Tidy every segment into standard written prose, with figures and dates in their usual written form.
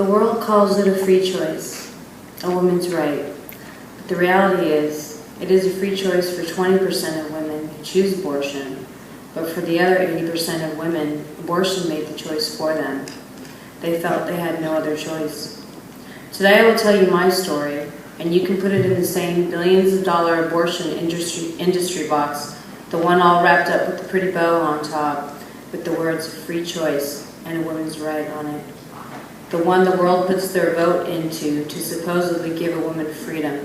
The world calls it a free choice, a woman's right. But the reality is, it is a free choice for 20% of women who choose abortion, but for the other 80% of women, abortion made the choice for them. They felt they had no other choice. Today I will tell you my story, and you can put it in the same billions of dollar abortion industry box, the one all wrapped up with the pretty bow on top, with the words free choice and a woman's right on it. The one the world puts their vote into to supposedly give a woman freedom.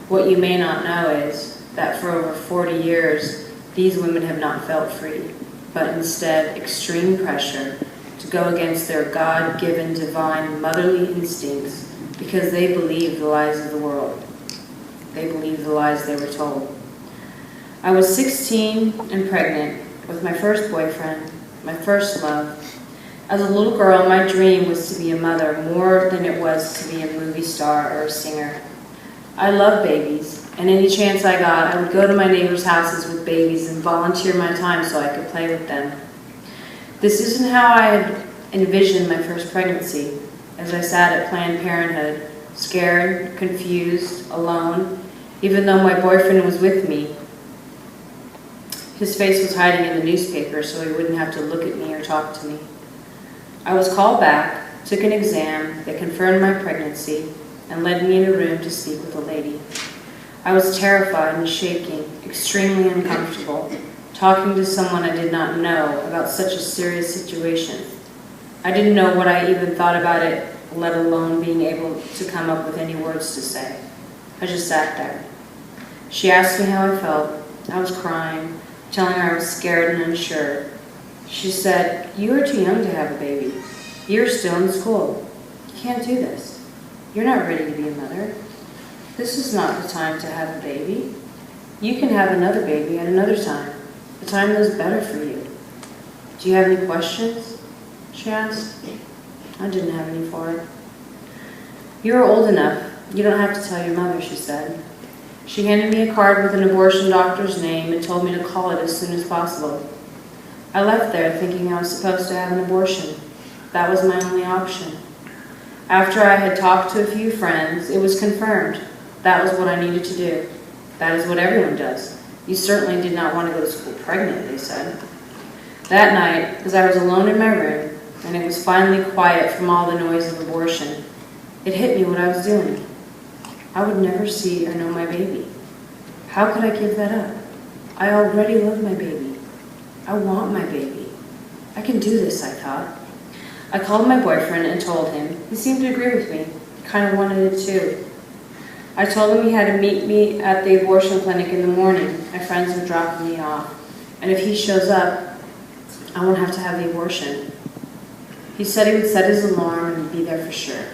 What you may not know is that for over 40 years, these women have not felt free, but instead extreme pressure to go against their God-given divine motherly instincts because they believe the lies of the world. They believe the lies they were told. I was 16 and pregnant with my first boyfriend, my first love. As a little girl, my dream was to be a mother more than it was to be a movie star or a singer. I love babies, and any chance I got, I would go to my neighbors' houses with babies and volunteer my time so I could play with them. This isn't how I had envisioned my first pregnancy, as I sat at Planned Parenthood, scared, confused, alone, even though my boyfriend was with me. His face was hiding in the newspaper so he wouldn't have to look at me or talk to me. I was called back, took an exam that confirmed my pregnancy, and led me in a room to speak with a lady. I was terrified and shaking, extremely uncomfortable, talking to someone I did not know about such a serious situation. I didn't know what I even thought about it, let alone being able to come up with any words to say. I just sat there. She asked me how I felt. I was crying, telling her I was scared and unsure. She said, "You are too young to have a baby. You're still in school. You can't do this. You're not ready to be a mother. This is not the time to have a baby. You can have another baby at another time, a time that's better for you. Do you have any questions?" she asked. I didn't have any for her. "You are old enough. You don't have to tell your mother," she said. She handed me a card with an abortion doctor's name and told me to call it as soon as possible. I left there thinking I was supposed to have an abortion. That was my only option. After I had talked to a few friends, it was confirmed. That was what I needed to do. That is what everyone does. You certainly did not want to go to school pregnant, they said. That night, as I was alone in my room, and it was finally quiet from all the noise of abortion, it hit me what I was doing. I would never see or know my baby. How could I give that up? I already love my baby. I want my baby. I can do this, I thought. I called my boyfriend and told him. He seemed to agree with me. He kind of wanted it too. I told him he had to meet me at the abortion clinic in the morning. My friends were dropping me off. And if he shows up, I won't have to have the abortion. He said he would set his alarm and be there for sure.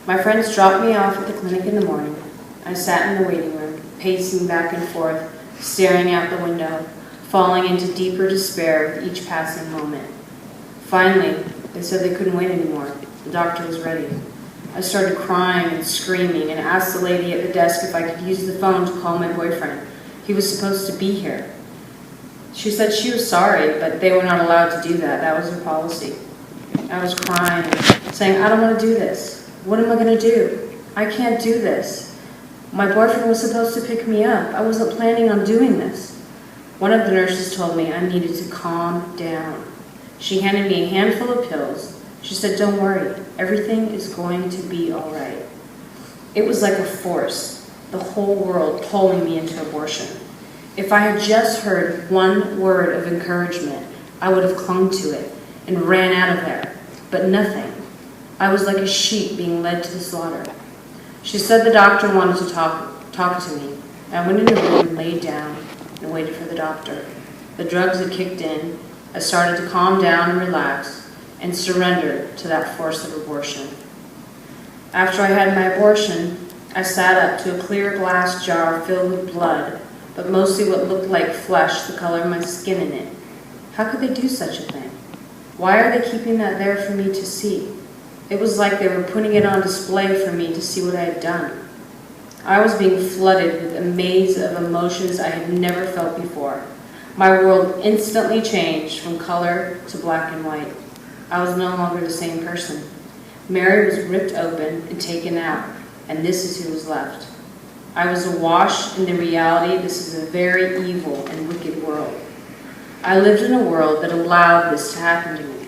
My friends dropped me off at the clinic in the morning. I sat in the waiting room, pacing back and forth, staring out the window, falling into deeper despair with each passing moment. Finally, they said they couldn't wait anymore. The doctor was ready. I started crying and screaming and asked the lady at the desk if I could use the phone to call my boyfriend. He was supposed to be here. She said she was sorry, but they were not allowed to do that. That was their policy. I was crying, saying, "I don't want to do this. What am I going to do? I can't do this. My boyfriend was supposed to pick me up. I wasn't planning on doing this." One of the nurses told me I needed to calm down. She handed me a handful of pills. She said, "Don't worry, everything is going to be all right." It was like a force, the whole world pulling me into abortion. If I had just heard one word of encouragement, I would have clung to it and ran out of there, but nothing. I was like a sheep being led to the slaughter. She said the doctor wanted to talk to me. I went in the room and laid down and waited for the doctor. The drugs had kicked in. I started to calm down and relax and surrender to that force of abortion. After I had my abortion, I sat up to a clear glass jar filled with blood, but mostly what looked like flesh, the color of my skin in it. How could they do such a thing? Why are they keeping that there for me to see? It was like they were putting it on display for me to see what I had done. I was being flooded with a maze of emotions I had never felt before. My world instantly changed from color to black and white. I was no longer the same person. Mary was ripped open and taken out, and this is who was left. I was awash in the reality this is a very evil and wicked world. I lived in a world that allowed this to happen to me.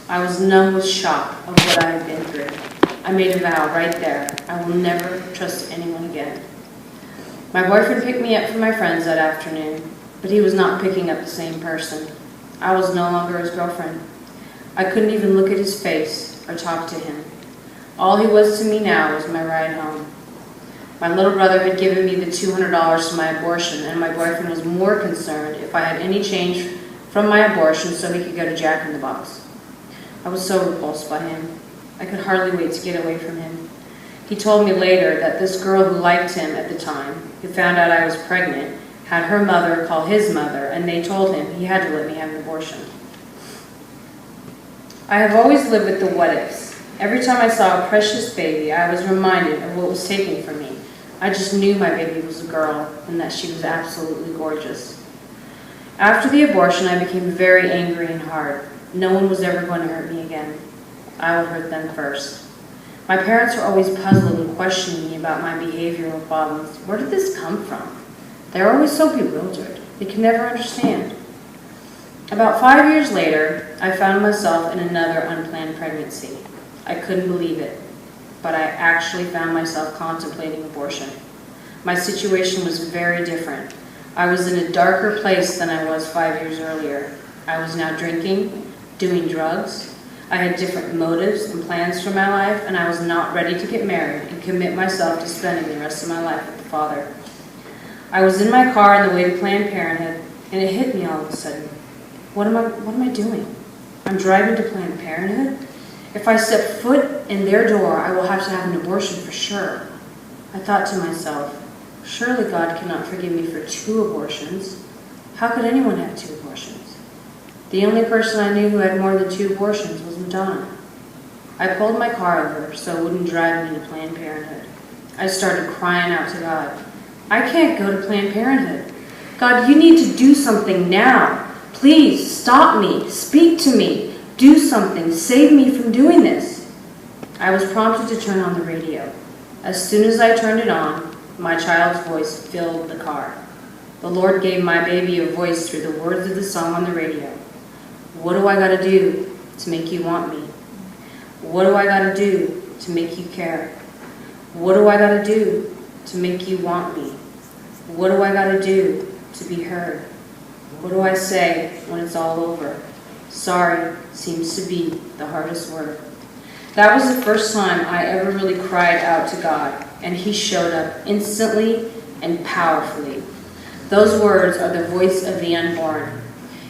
I was numb with shock of what I had been through. I made a vow right there. I will never trust anyone again. My boyfriend picked me up from my friends that afternoon, but he was not picking up the same person. I was no longer his girlfriend. I couldn't even look at his face or talk to him. All he was to me now was my ride home. My little brother had given me the $200 for my abortion, and my boyfriend was more concerned if I had any change from my abortion so he could go to Jack in the Box. I was so repulsed by him. I could hardly wait to get away from him. He told me later that this girl who liked him at the time, who found out I was pregnant, had her mother call his mother, and they told him he had to let me have an abortion. I have always lived with the what-ifs. Every time I saw a precious baby, I was reminded of what was taken from me. I just knew my baby was a girl and that she was absolutely gorgeous. After the abortion, I became very angry and hard. No one was ever going to hurt me again. I would hurt them first. My parents were always puzzled and questioning me about my behavioral problems. Where did this come from? They were always so bewildered. They could never understand. About 5 years later, I found myself in another unplanned pregnancy. I couldn't believe it, but I actually found myself contemplating abortion. My situation was very different. I was in a darker place than I was 5 years earlier. I was now drinking, doing drugs. I had different motives and plans for my life, and I was not ready to get married and commit myself to spending the rest of my life with the Father. I was in my car on the way to Planned Parenthood, and it hit me all of a sudden. What am I doing? I'm driving to Planned Parenthood? If I step foot in their door, I will have to have an abortion for sure. I thought to myself, surely God cannot forgive me for 2 abortions. How could anyone have 2 abortions? The only person I knew who had more than 2 abortions was Madonna. I pulled my car over so it wouldn't drive me to Planned Parenthood. I started crying out to God. I can't go to Planned Parenthood. God, you need to do something now. Please stop me. Speak to me. Do something. Save me from doing this. I was prompted to turn on the radio. As soon as I turned it on, my child's voice filled the car. The Lord gave my baby a voice through the words of the song on the radio. What do I got to do to make you want me? What do I got to do to make you care? What do I got to do to make you want me? What do I got to do to be heard? What do I say when it's all over? Sorry seems to be the hardest word. That was the first time I ever really cried out to God, and He showed up instantly and powerfully. Those words are the voice of the unborn,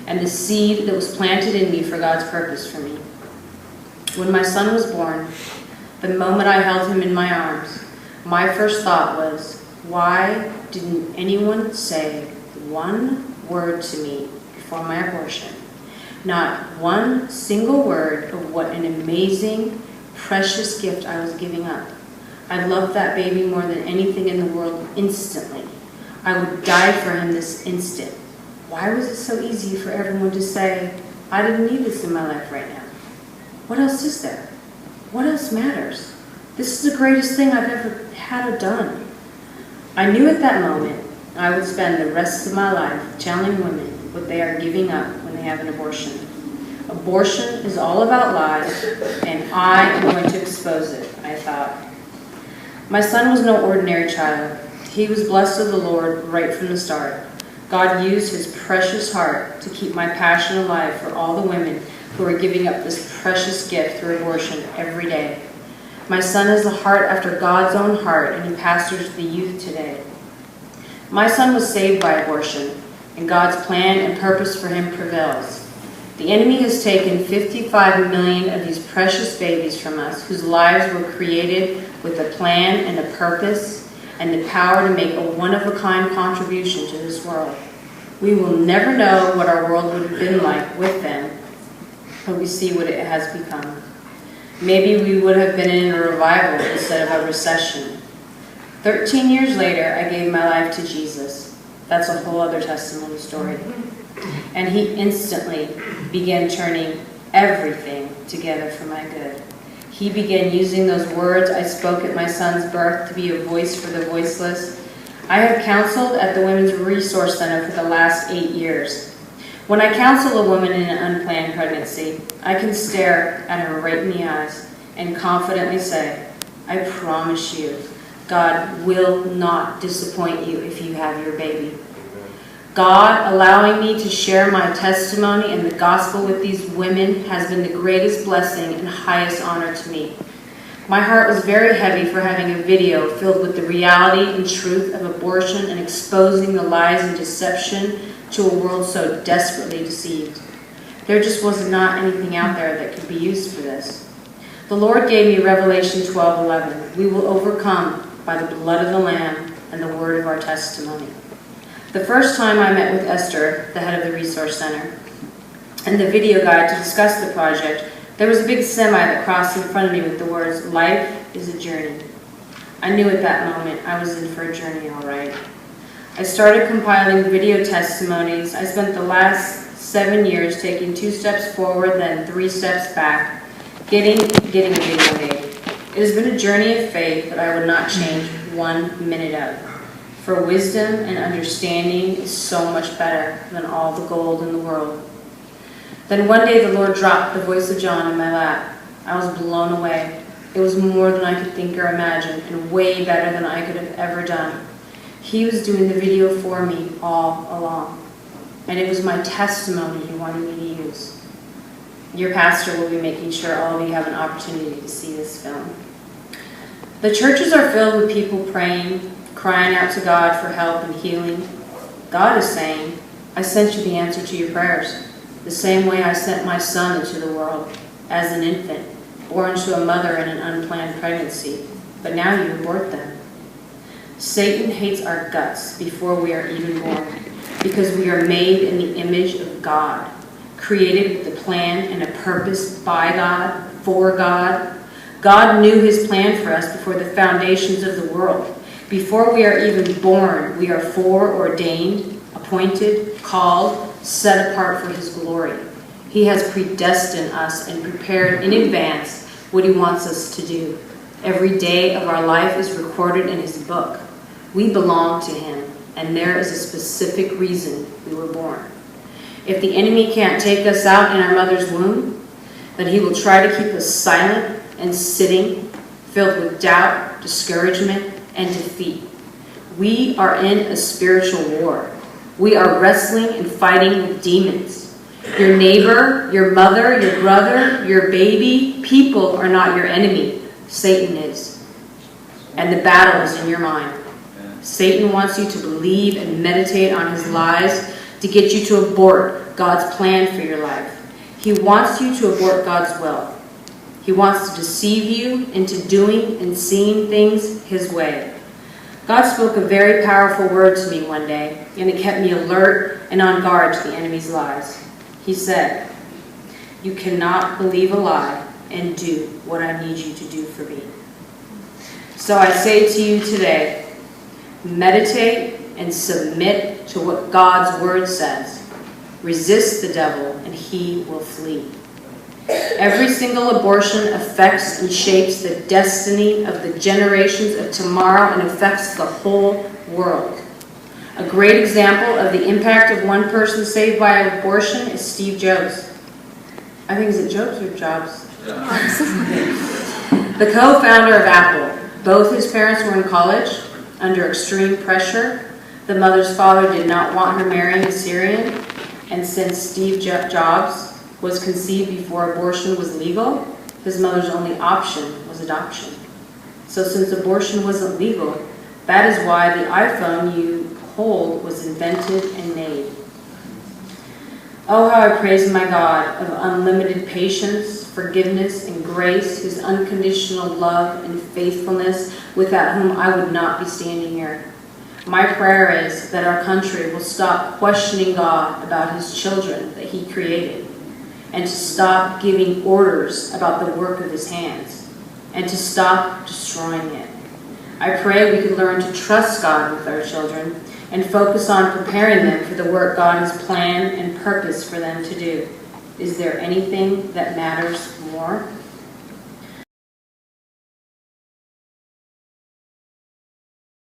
and the seed that was planted in me for God's purpose for me. When my son was born, the moment I held him in my arms, my first thought was, why didn't anyone say one word to me before my abortion? Not one single word of what an amazing, precious gift I was giving up. I loved that baby more than anything in the world instantly. I would die for him this instant. Why was it so easy for everyone to say, I didn't need this in my life right now? What else is there? What else matters? This is the greatest thing I've ever had or done. I knew at that moment I would spend the rest of my life telling women what they are giving up when they have an abortion. Abortion is all about lies, and I am going to expose it, I thought. My son was no ordinary child. He was blessed of the Lord right from the start. God used His precious heart to keep my passion alive for all the women who are giving up this precious gift through abortion every day. My son has a heart after God's own heart, and he pastors the youth today. My son was saved by abortion, and God's plan and purpose for him prevails. The enemy has taken 55 million of these precious babies from us, whose lives were created with a plan and a purpose, and the power to make a one-of-a-kind contribution to this world. We will never know what our world would have been like with them, but we see what it has become. Maybe we would have been in a revival instead of a recession. 13 years later, I gave my life to Jesus. That's a whole other testimony story. And He instantly began turning everything together for my good. He began using those words I spoke at my son's birth to be a voice for the voiceless. I have counseled at the Women's Resource Center for the last 8 years. When I counsel a woman in an unplanned pregnancy, I can stare at her right in the eyes and confidently say, I promise you, God will not disappoint you if you have your baby. God allowing me to share my testimony and the gospel with these women has been the greatest blessing and highest honor to me. My heart was very heavy for having a video filled with the reality and truth of abortion and exposing the lies and deception to a world so desperately deceived. There just was not anything out there that could be used for this. The Lord gave me Revelation 12:11. We will overcome by the blood of the Lamb and the word of our testimony. The first time I met with Esther, the head of the Resource Center, and the video guide to discuss the project, there was a big semi that crossed in front of me with the words, "Life is a journey." I knew at that moment I was in for a journey, all right. I started compiling video testimonies. I spent the last 7 years taking 2 steps forward, then 3 steps back, getting a video made. It has been a journey of faith that I would not change 1 minute of. For wisdom and understanding is so much better than all the gold in the world. Then one day the Lord dropped the voice of John in my lap. I was blown away. It was more than I could think or imagine, and way better than I could have ever done. He was doing the video for me all along, and it was my testimony he wanted me to use. Your pastor will be making sure all of you have an opportunity to see this film. The churches are filled with people praying, crying out to God for help and healing. God is saying, I sent you the answer to your prayers, the same way I sent my son into the world as an infant, born to a mother in an unplanned pregnancy, but now you abort them. Satan hates our guts before we are even born, because we are made in the image of God, created with a plan and a purpose by God, for God. God knew his plan for us before the foundations of the world. Before we are even born, we are foreordained, appointed, called, set apart for his glory. He has predestined us and prepared in advance what he wants us to do. Every day of our life is recorded in his book. We belong to him, and there is a specific reason we were born. If the enemy can't take us out in our mother's womb, then he will try to keep us silent and sitting, filled with doubt, discouragement, and defeat. We are in a spiritual war. We are wrestling and fighting with demons. Your neighbor, your mother, your brother, your baby, people are not your enemy. Satan is. And the battle is in your mind. Satan wants you to believe and meditate on his lies to get you to abort God's plan for your life. He wants you to abort God's will. He wants to deceive you into doing and seeing things his way. God spoke a very powerful word to me one day, and it kept me alert and on guard to the enemy's lies. He said, you cannot believe a lie and do what I need you to do for me. So I say to you today, meditate and submit to what God's word says. Resist the devil and he will flee. Every single abortion affects and shapes the destiny of the generations of tomorrow and affects the whole world. A great example of the impact of one person saved by abortion is Steve Jobs. I think, is it Jobs or Jobs? The co-founder of Apple. Both his parents were in college under extreme pressure. The mother's father did not want her marrying a Syrian, and since Steve Jobs was conceived before abortion was legal, his mother's only option was adoption. So since abortion wasn't legal, that is why the iPhone you hold was invented and made. Oh, how I praise my God of unlimited patience, forgiveness, and grace, his unconditional love and faithfulness, without whom I would not be standing here. My prayer is that our country will stop questioning God about his children that he created, and to stop giving orders about the work of his hands, and to stop destroying it. I pray we can learn to trust God with our children and focus on preparing them for the work God has planned and purposed for them to do. Is there anything that matters more?